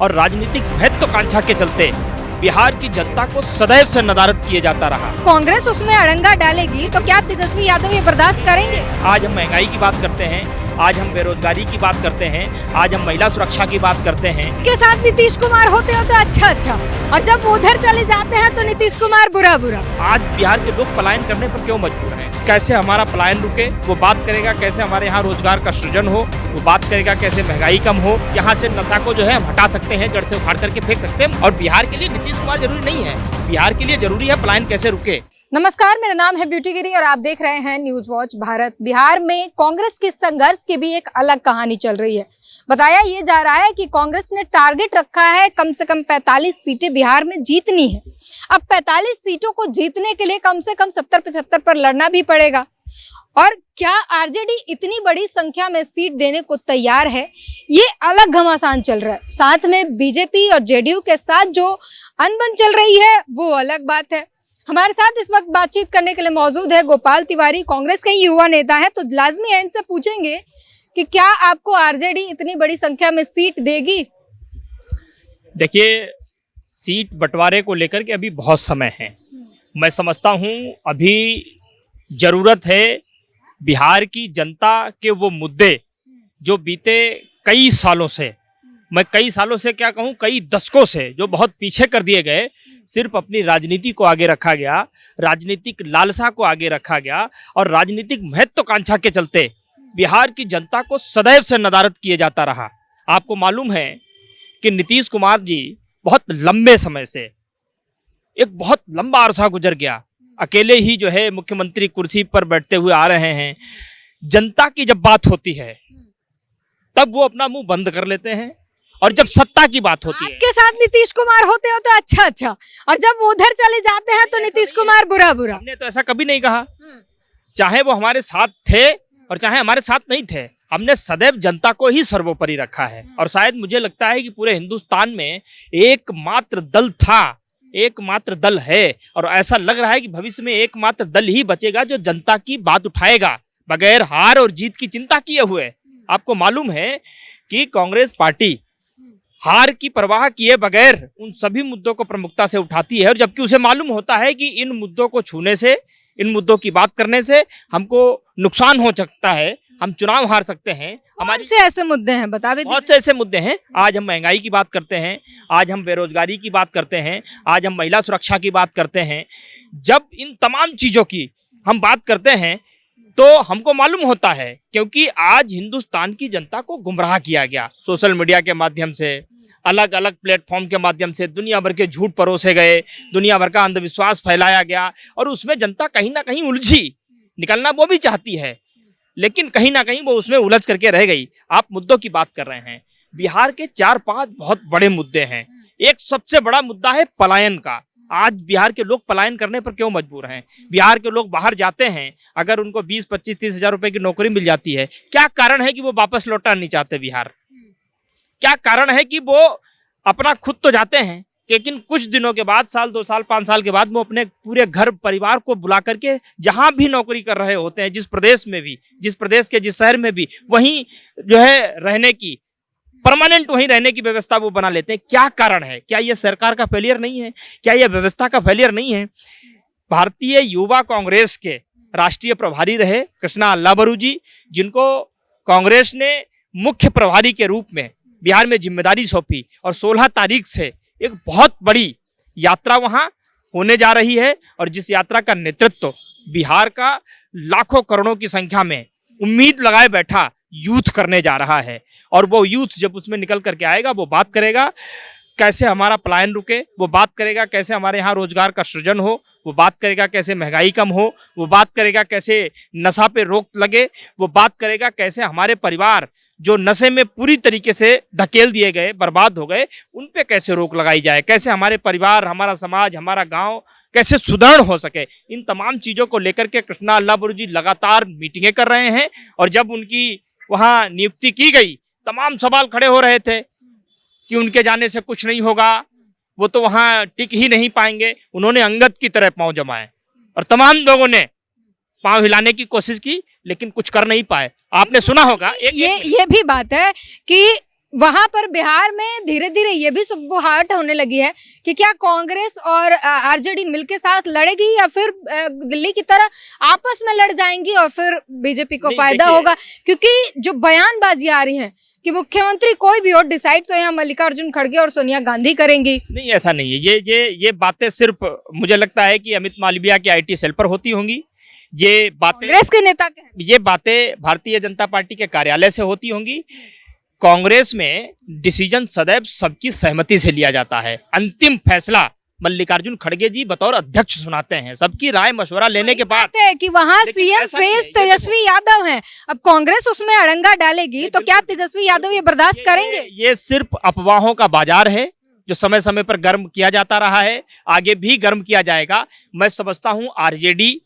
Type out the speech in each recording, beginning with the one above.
और राजनीतिक महत्वाकांक्षा के चलते बिहार की जनता को सदैव से नदारद किए जाता रहा। कांग्रेस उसमें अड़ंगा डालेगी तो क्या तेजस्वी यादव ये बर्दाश्त करेंगे? आज हम महंगाई की बात करते हैं, आज हम बेरोजगारी की बात करते हैं, आज हम महिला सुरक्षा की बात करते हैं। के साथ नीतीश कुमार होते हो तो अच्छा, और जब वो उधर चले जाते हैं तो नीतीश कुमार बुरा। आज बिहार के लोग पलायन करने पर क्यों मजबूर हैं? कैसे हमारा पलायन रुके वो बात करेगा, कैसे हमारे यहाँ रोजगार का सृजन हो वो बात करेगा, कैसे महंगाई कम हो, यहाँ से नशा को जो है हम हटा सकते हैं, जड़ से उखाड़ करके फेंक सकते हैं। और बिहार के लिए नीतीश कुमार जरूरी नहीं है, बिहार के लिए जरूरी है पलायन कैसे रुके। नमस्कार, मेरा नाम है ब्यूटी गिरी और आप देख रहे हैं न्यूज वॉच भारत। बिहार में कांग्रेस के संघर्ष की भी एक अलग कहानी चल रही है। बताया ये जा रहा है कि कांग्रेस ने टारगेट रखा है कम से कम 45 सीटें बिहार में जीतनी है। अब 45 सीटों को जीतने के लिए कम से कम 70-75 पर लड़ना भी पड़ेगा। और क्या आरजेडी इतनी बड़ी संख्या में सीट देने को तैयार है, ये अलग घमासान चल रहा है। साथ में बीजेपी और जेडीयू के साथ जो अनबन चल रही है वो अलग बात है। हमारे साथ इस वक्त बातचीत करने के लिए मौजूद है गोपाल तिवारी, कांग्रेस के युवा नेता है। तो लाजमी है इनसे पूछेंगे कि क्या आपको आरजेडी इतनी बड़ी संख्या में सीट देगी? देखिए, सीट बंटवारे को लेकर के अभी बहुत समय है। मैं समझता हूँ अभी जरूरत है बिहार की जनता के वो मुद्दे जो बीते कई सालों से, मैं कई सालों से क्या कहूँ, कई दशकों से जो बहुत पीछे कर दिए गए, सिर्फ अपनी राजनीति को आगे रखा गया, राजनीतिक लालसा को आगे रखा गया और राजनीतिक महत्वाकांक्षा के चलते बिहार की जनता को सदैव से नदारद किए जाता रहा। आपको मालूम है कि नीतीश कुमार जी बहुत लंबे समय से, एक बहुत लंबा अरसा गुजर गया, अकेले ही जो है मुख्यमंत्री कुर्सी पर बैठते हुए आ रहे हैं। जनता की जब बात होती है तब वो अपना मुंह बंद कर लेते हैं, और जब सत्ता की बात होती है, आपके साथ नीतीश कुमार होते हो तो अच्छा, और जब वो उधर चले जाते हैं तो नीतीश कुमार बुरा। हमने तो ऐसा कभी नहीं कहा, चाहे वो हमारे साथ थे और चाहे हमारे साथ नहीं थे, हमने सदैव जनता को ही सर्वोपरि रखा है। और शायद मुझे लगता है कि पूरे हिंदुस्तान में एकमात्र दल था, एकमात्र दल है, और ऐसा लग रहा है कि भविष्य में एकमात्र दल ही बचेगा जो जनता की बात उठाएगा बगैर हार और जीत की चिंता किए हुए। आपको मालूम है कि कांग्रेस पार्टी हार की परवाह किए बगैर उन सभी मुद्दों को प्रमुखता से उठाती है, और जबकि उसे मालूम होता है कि इन मुद्दों को छूने से, इन मुद्दों की बात करने से हमको नुकसान हो सकता है, हम चुनाव हार सकते हैं। हमारे से ऐसे मुद्दे हैं, बता भी बहुत से ऐसे मुद्दे हैं। आज हम महंगाई की बात करते हैं, आज हम बेरोजगारी की बात करते हैं, आज हम महिला सुरक्षा की बात करते हैं। जब इन तमाम चीजों की हम बात करते हैं तो हमको मालूम होता है, क्योंकि आज हिंदुस्तान की जनता को गुमराह किया गया सोशल मीडिया के माध्यम से, अलग अलग प्लेटफॉर्म के माध्यम से दुनिया भर के झूठ परोसे गए, दुनिया भर का अंधविश्वास फैलाया गया, और उसमें जनता कहीं ना कहीं उलझी। निकलना वो भी चाहती है, लेकिन कहीं ना कहीं वो उसमें उलझ करके रह गई। आप मुद्दों की बात कर रहे हैं, बिहार के 4-5 बहुत बड़े मुद्दे हैं। एक सबसे बड़ा मुद्दा है पलायन का। आज बिहार के लोग पलायन करने पर क्यों मजबूर हैं? बिहार के लोग बाहर जाते हैं, अगर उनको 20, 25, 30 हजार रुपए की नौकरी मिल जाती है, क्या कारण है कि वो वापस लौटना नहीं चाहते बिहार? क्या कारण है कि वो अपना खुद तो जाते हैं, लेकिन कुछ दिनों के बाद, साल 2 साल 5 साल के बाद वो अपने पूरे घर परिवार को बुला करके जहां भी नौकरी कर रहे होते हैं, जिस प्रदेश में भी, जिस प्रदेश के जिस शहर में भी, वहीं जो है रहने की, परमानेंट वहीं रहने की व्यवस्था वो बना लेते हैं। क्या कारण है? क्या ये सरकार का फेलियर नहीं है? क्या ये व्यवस्था का फेलियर नहीं है? भारतीय युवा कांग्रेस के राष्ट्रीय प्रभारी रहे कृष्णा अल्लाबरू जी, जिनको कांग्रेस ने मुख्य प्रभारी के रूप में बिहार में जिम्मेदारी सौंपी, और 16 तारीख से एक बहुत बड़ी यात्रा वहां होने जा रही है, और जिस यात्रा का नेतृत्व बिहार का लाखों करोड़ों की संख्या में उम्मीद लगाए बैठा यूथ करने जा रहा है। और वो यूथ जब उसमें निकल करके आएगा, वो बात करेगा कैसे हमारा पलायन रुके, वो बात करेगा कैसे हमारे यहाँ रोजगार का सृजन हो, वो बात करेगा कैसे महंगाई कम हो, वो बात करेगा कैसे नशा पे रोक लगे, वो बात करेगा कैसे हमारे परिवार जो नशे में पूरी तरीके से धकेल दिए गए, बर्बाद हो गए, उन पे कैसे रोक लगाई जाए, कैसे हमारे परिवार, हमारा समाज, हमारा गांव कैसे सुदृढ़ हो सके। इन तमाम चीज़ों को लेकर के कृष्णा अल्लाबरू जी लगातार मीटिंगें कर रहे हैं, और जब उनकी वहाँ नियुक्ति की गई, तमाम सवाल खड़े हो रहे थे कि उनके जाने से कुछ नहीं होगा, वो तो वहाँ टिक ही नहीं पाएंगे। उन्होंने अंगद की तरह पांव जमाए, और तमाम लोगों ने पांव हिलाने की कोशिश की, लेकिन कुछ कर नहीं पाए। आपने सुना होगा ये भी बात है कि वहां पर बिहार में धीरे धीरे ये भी सुगबुगाहट होने लगी है कि क्या कांग्रेस और आरजेडी मिलके साथ लड़ेगी या फिर दिल्ली की तरह आपस में लड़ जाएंगी और फिर बीजेपी को नहीं, फायदा देखिए, होगा, क्योंकि जो बयानबाजी आ रही है कि मुख्यमंत्री कोई भी हो डिसाइड तो यहाँ मल्लिकार्जुन खड़गे और सोनिया गांधी करेंगी। नहीं, ऐसा नहीं है। ये बातें सिर्फ मुझे लगता है कि अमित मालवीय के आईटी सेल पर होती होंगी। ये कांग्रेस के नेता ये बातें भारतीय जनता पार्टी के कार्यालय से होती होंगी। कांग्रेस में डिसीजन सदैव सबकी सहमति से लिया जाता है। अंतिम फैसला मल्लिकार्जुन खड़गे जी बतौर अध्यक्ष सुनाते हैं, सबकी राय मशवरा लेने के बाद। है कि वहाँ लेकिन सीएम ऐसा नहीं है, फेस ये तेजस्वी यादव हैं, अब कांग्रेस उसमें अड़ंगा डालेगी तो क्या तेजस्वी यादव ये बर्दाश्त करेंगे? ये सिर्फ अफवाहों का बाजार है जो समय समय पर गर्म किया जाता रहा है, आगे भी गर्म किया जाएगा। मैं समझता हूं आरजेडी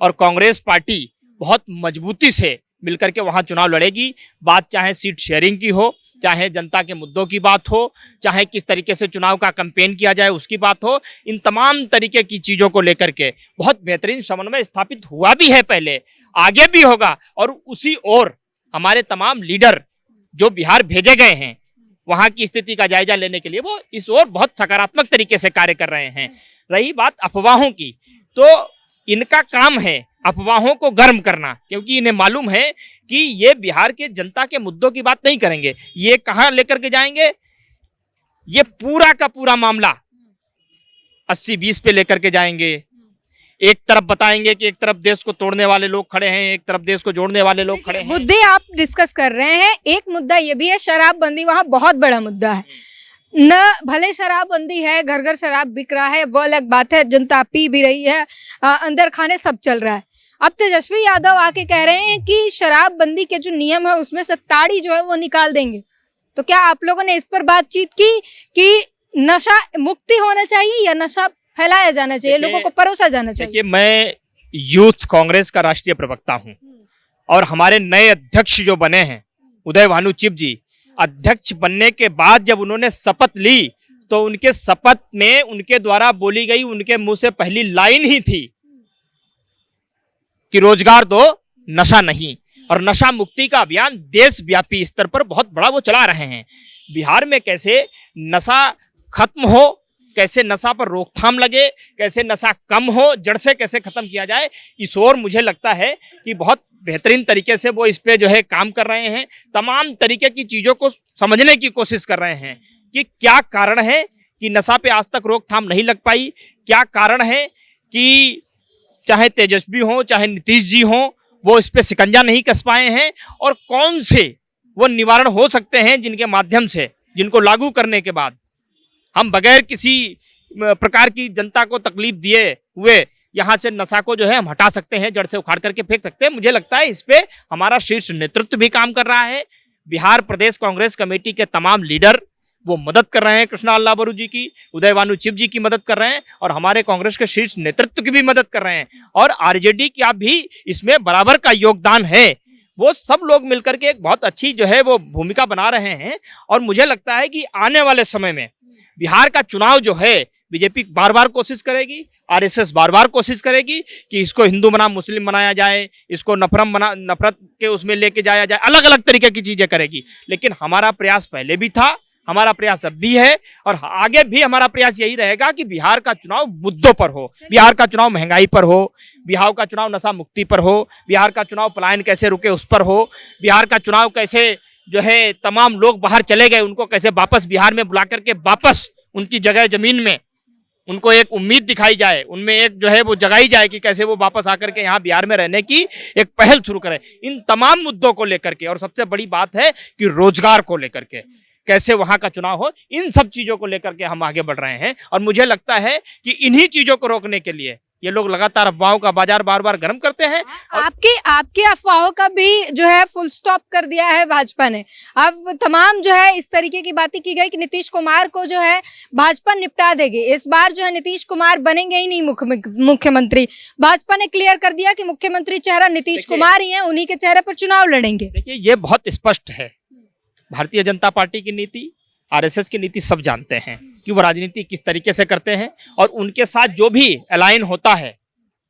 और कांग्रेस पार्टी बहुत मजबूती से मिलकर के वहां चुनाव लड़ेगी। बात चाहे सीट शेयरिंग की हो, चाहे जनता के मुद्दों की बात हो, चाहे किस तरीके से चुनाव का कैंपेन किया जाए उसकी बात हो, इन तमाम तरीके की चीजों को लेकर के बहुत बेहतरीन समन्वय स्थापित हुआ भी है पहले, आगे भी होगा। और उसी ओर हमारे तमाम लीडर जो बिहार भेजे गए हैं वहां की स्थिति का जायजा लेने के लिए, वो इस ओर बहुत सकारात्मक तरीके से कार्य कर रहे हैं। रही बात अफवाहों की, तो इनका काम है अफवाहों को गर्म करना, क्योंकि इन्हें मालूम है कि ये बिहार के जनता के मुद्दों की बात नहीं करेंगे। ये कहां लेकर के जाएंगे? ये पूरा का पूरा मामला 80-20 पे लेकर के जाएंगे। एक तरफ बताएंगे कि एक तरफ देश को तोड़ने वाले लोग खड़े हैं, एक तरफ देश को जोड़ने वाले लोग खड़े हैं। मुद्दे आप डिस्कस कर रहे हैं, एक मुद्दा ये भी है शराबबंदी, वहाँ बहुत बड़ा मुद्दा है। न भले शराबबंदी है, घर घर शराब बिक रहा है, वो अलग बात है, जनता पी भी रही है, अंदर खाने सब चल रहा है। अब तेजस्वी यादव आके कह रहे हैं कि शराबबंदी के जो नियम है उसमें से ताड़ी जो है वो निकाल देंगे। तो क्या आप लोगों ने इस पर बातचीत की कि नशा मुक्ति होना चाहिए या नशा फैलाया जाना चाहिए, लोगों को परोसा जाना चाहिए? देखिए, मैं यूथ कांग्रेस का राष्ट्रीय प्रवक्ता हूं और हमारे नए अध्यक्ष जो बने हैं उदय भानु चिप जी, अध्यक्ष बनने के बाद जब उन्होंने शपथ ली तो उनके शपथ में उनके द्वारा बोली गई, उनके मुंह से पहली लाइन ही थी कि रोजगार दो, नशा नहीं। और नशा मुक्ति का अभियान देशव्यापी स्तर पर बहुत बड़ा वो चला रहे हैं। बिहार में कैसे नशा खत्म हो, कैसे नशा पर रोकथाम लगे, कैसे नशा कम हो, जड़ से कैसे खत्म किया जाए, इस ओर मुझे लगता है कि बहुत बेहतरीन तरीके से वो इस पे जो है काम कर रहे हैं। तमाम तरीके की चीजों को समझने की कोशिश कर रहे हैं कि क्या कारण है कि नशा पे आज तक रोकथाम नहीं लग पाई, क्या कारण है कि चाहे तेजस्वी हो चाहे नीतीश जी हो वो इस पे शिकंजा नहीं कस पाए हैं, और कौन से वो निवारण हो सकते हैं जिनके माध्यम से, जिनको लागू करने के बाद हम बगैर किसी प्रकार की जनता को तकलीफ दिए हुए यहाँ से नशा को जो है हम हटा सकते हैं, जड़ से उखाड़ करके फेंक सकते हैं। मुझे लगता है इस पे हमारा शीर्ष नेतृत्व भी काम कर रहा है। बिहार प्रदेश कांग्रेस कमेटी के तमाम लीडर वो मदद कर रहे हैं, कृष्णा अल्लाबरू जी की, उदय भानु चिप जी की मदद कर रहे हैं, और हमारे कांग्रेस के शीर्ष नेतृत्व की भी मदद कर रहे हैं, और आरजेडी का भी इसमें बराबर का योगदान है। वो सब लोग मिलकर के एक बहुत अच्छी जो है वो भूमिका बना रहे हैं। और मुझे लगता है कि आने वाले समय में बिहार का चुनाव जो है बीजेपी बार बार कोशिश करेगी, आरएसएस बार बार कोशिश करेगी कि इसको हिंदू बनाम मुस्लिम बनाया जाए, इसको नफरत के उसमें लेके जाया जाए, अलग अलग तरीके की चीजें करेगी। लेकिन हमारा प्रयास पहले भी था, हमारा प्रयास अब भी है, और आगे भी हमारा प्रयास यही रहेगा कि बिहार का चुनाव मुद्दों पर हो, बिहार का चुनाव महंगाई पर हो, बिहार का चुनाव नशा मुक्ति पर हो, बिहार का चुनाव पलायन कैसे रुके उस पर हो, बिहार का चुनाव कैसे जो है तमाम लोग बाहर चले गए उनको कैसे वापस बिहार में बुला करके वापस उनकी जगह जमीन में उनको एक उम्मीद दिखाई जाए, उनमें एक जो है वो जगाई जाए कि कैसे वो वापस आकर के यहाँ बिहार में रहने की एक पहल शुरू करें। इन तमाम मुद्दों को लेकर के, और सबसे बड़ी बात है कि रोजगार को लेकर के कैसे वहां का चुनाव हो, इन सब चीजों को लेकर के हम आगे बढ़ रहे हैं। और मुझे लगता है कि इन्हीं चीजों को रोकने के लिए ये लोग लगातार अफवाहों का बाजार बार बार गर्म करते हैं। आपके अफवाहों का भी जो है फुल स्टॉप कर दिया है भाजपा ने। अब तमाम जो है इस तरीके की बातें की गई कि नीतीश कुमार को जो है भाजपा निपटा देगी, इस बार जो है नीतीश कुमार बनेंगे ही नहीं मुख्यमंत्री। भाजपा ने क्लियर कर दिया कि मुख्यमंत्री चेहरा नीतीश कुमार ही है, उन्हीं के चेहरे पर चुनाव लड़ेंगे। देखिए, ये बहुत स्पष्ट है। भारतीय जनता पार्टी की नीति, आरएसएस की नीति सब जानते हैं कि वो राजनीति किस तरीके से करते हैं, और उनके साथ जो भी अलाइन होता है,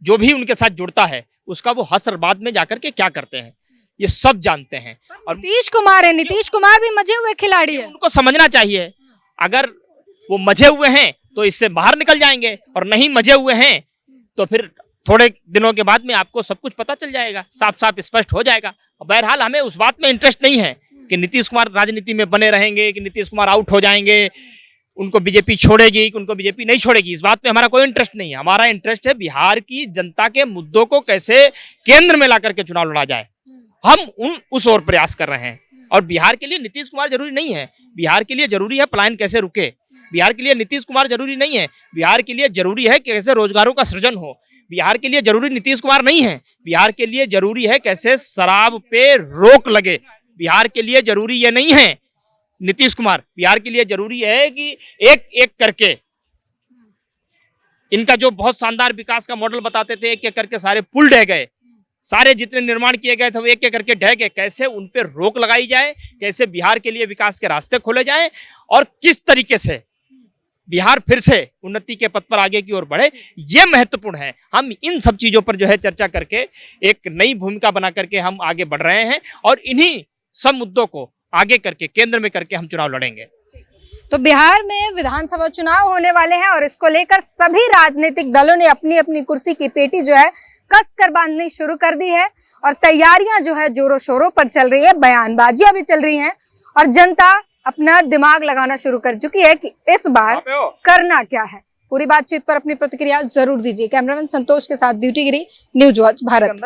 जो भी उनके साथ जुड़ता है, उसका वो हसर बाद में जाकर के क्या करते हैं। ये सब जानते हैं। और नीतीश कुमार है, नीतीश कुमार भी मजे हुए खिलाड़ी है। उनको समझना चाहिए, अगर वो मजे हुए हैं तो इससे बाहर निकल जाएंगे, और नहीं मजे हुए हैं तो फिर थोड़े दिनों के बाद में आपको सब कुछ पता चल जाएगा, साफ साफ स्पष्ट हो जाएगा। बहरहाल हमें उस बात में इंटरेस्ट नहीं है कि नीतीश कुमार राजनीति में बने रहेंगे, कि नीतीश कुमार आउट हो जाएंगे, उनको बीजेपी छोड़ेगी, कि उनको बीजेपी नहीं छोड़ेगी। इस बात में हमारा कोई इंटरेस्ट नहीं है। हमारा इंटरेस्ट है बिहार की जनता के मुद्दों को कैसे केंद्र में ला करके चुनाव लड़ा जाए। हम उस ओर प्रयास कर रहे हैं। और बिहार के लिए नीतीश कुमार जरूरी नहीं है, बिहार के लिए जरूरी है पलायन कैसे रुके। बिहार के लिए नीतीश कुमार जरूरी नहीं है, बिहार के लिए जरूरी है कैसे रोजगारों का सृजन हो। बिहार के लिए जरूरी नीतीश कुमार नहीं है, बिहार के लिए जरूरी है कैसे शराब पे रोक लगे। बिहार के लिए जरूरी ये नहीं है नीतीश कुमार, बिहार के लिए जरूरी है कि एक एक करके इनका जो बहुत शानदार विकास का मॉडल बताते थे, एक एक करके सारे पुल ढह गए, सारे जितने निर्माण किए गए थे वो एक एक करके ढह गए। कैसे उन पे रोक लगाई जाए, कैसे बिहार के लिए विकास के रास्ते खोले जाएं, और किस तरीके से बिहार फिर से उन्नति के पथ पर आगे की ओर बढ़े, ये महत्वपूर्ण है। हम इन सब चीजों पर जो है चर्चा करके एक नई भूमिका बना करके हम आगे बढ़ रहे हैं, और इन्हीं सब मुद्दों को आगे करके केंद्र में करके हम चुनाव लड़ेंगे। तो बिहार में विधानसभा चुनाव होने वाले हैं और इसको लेकर सभी राजनीतिक दलों ने अपनी अपनी कुर्सी की पेटी जो है कसकर बांधनी शुरू कर दी है, और तैयारियां जो है जोरों शोरों पर चल रही है, बयानबाजियां भी चल रही हैं, और जनता अपना दिमाग लगाना शुरू कर चुकी है कि इस बार करना क्या है। पूरी बातचीत पर अपनी प्रतिक्रिया जरूर दीजिए। कैमरामैन संतोष के साथ ब्यूटी गिरी, न्यूज वॉच भारत।